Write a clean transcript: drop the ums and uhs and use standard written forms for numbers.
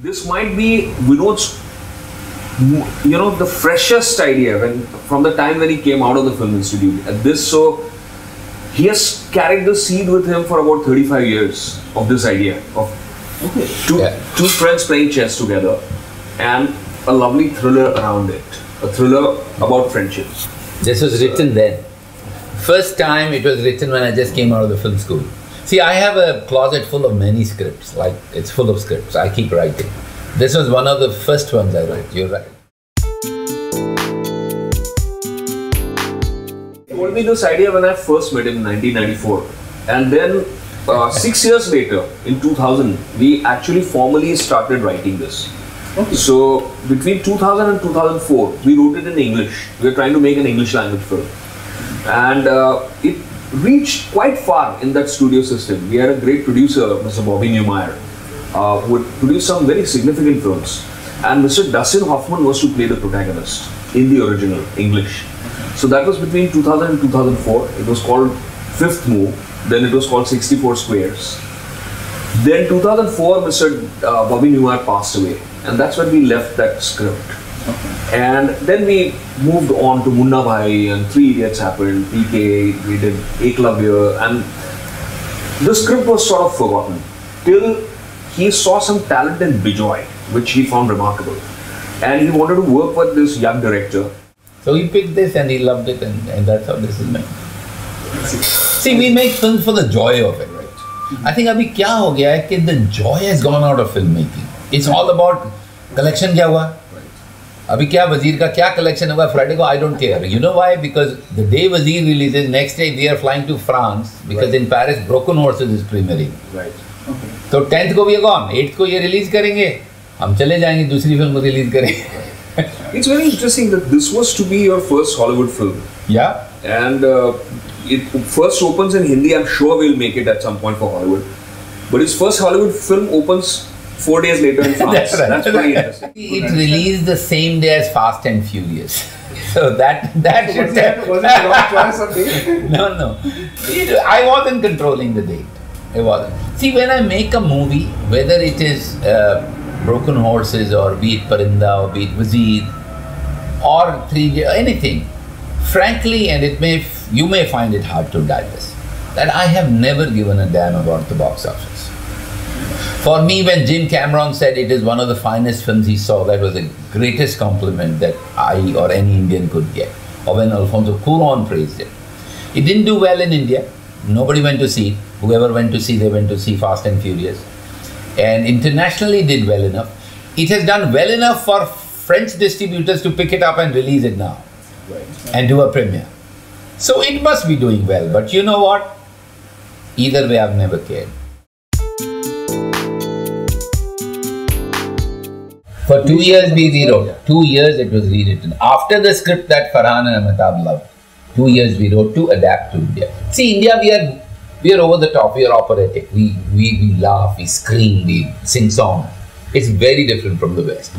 this might be Vinod's, the freshest idea from the time when he came out of the Film Institute. So he has carried the seed with him for about 35 years of this idea of two friends playing chess together and a lovely thriller around it. A thriller about friendship. This was written then. First time it was written when I just came out of the film school. See, I have a closet full of many scripts, like it's full of scripts. I keep writing. This was one of the first ones I wrote. You're right. He told me this idea when I first met him in 1994. And then 6 years later, in 2000, we actually formally started writing this. Okay. So, between 2000 and 2004, we wrote it in English. We were trying to make an English language film. And it reached quite far in that studio system. We had a great producer, Mr. Bobby Newmeyer, who would produce some very significant films. And Mr. Dustin Hoffman was to play the protagonist in the original English. So that was between 2000 and 2004. It was called Fifth Move. Then it was called 64 Squares. Then 2004, Mr. Bobby Newmeyer passed away. And that's when we left that script. Okay. And then we moved on to Munna Bhai and Three Idiots happened, PK, we did Eklavya, and the script was sort of forgotten till he saw some talent in Bijoy, which he found remarkable. And he wanted to work with this young director. So he picked this and he loved it, and that's how this is made. See, we make films for the joy of it, right? I think abhi kya ho gaya hai ki the joy has gone out of filmmaking. It's all about collection kya hua? Abhi kya WAZIR ka kya collection hoga Friday ko, I don't care. You know why? Because the day WAZIR releases, next day we are flying to France because in Paris Broken Horses is premiering. Right. Okay. So 10th ko we are gone, 8th ko ye release karenge, hum chale jayenge dusri film release karenge. It's very interesting that this was to be your first Hollywood film. Yeah. And it first opens in Hindi. I'm sure we'll make it at some point for Hollywood. But his first Hollywood film opens 4 days later in France. That's right. That's very interesting. It released the same day as Fast and Furious. So that should tell. Was it the wrong choice of date? No. I wasn't controlling the date. I wasn't. See, when I make a movie, whether it is Broken Horses or be it Parinda or be it WAZIR or 3 anything, frankly, and you may find it hard to digest, that I have never given a damn about the box office. For me, when Jim Cameron said it is one of the finest films he saw, that was the greatest compliment that I or any Indian could get. Or when Alfonso Cuarón praised it. It didn't do well in India. Nobody went to see it. Whoever went to see, they went to see Fast and Furious. And internationally did well enough. It has done well enough for French distributors to pick it up and release it now. Right. And do a premiere. So it must be doing well. But you know what? Either way, I've never cared. For 2 years we rewrote. 2 years it was rewritten. After the script that Farhan and Mehta loved, 2 years we wrote to adapt to India. See, India, we are over the top, we are operatic. We laugh, we scream, we sing songs. It's very different from the West.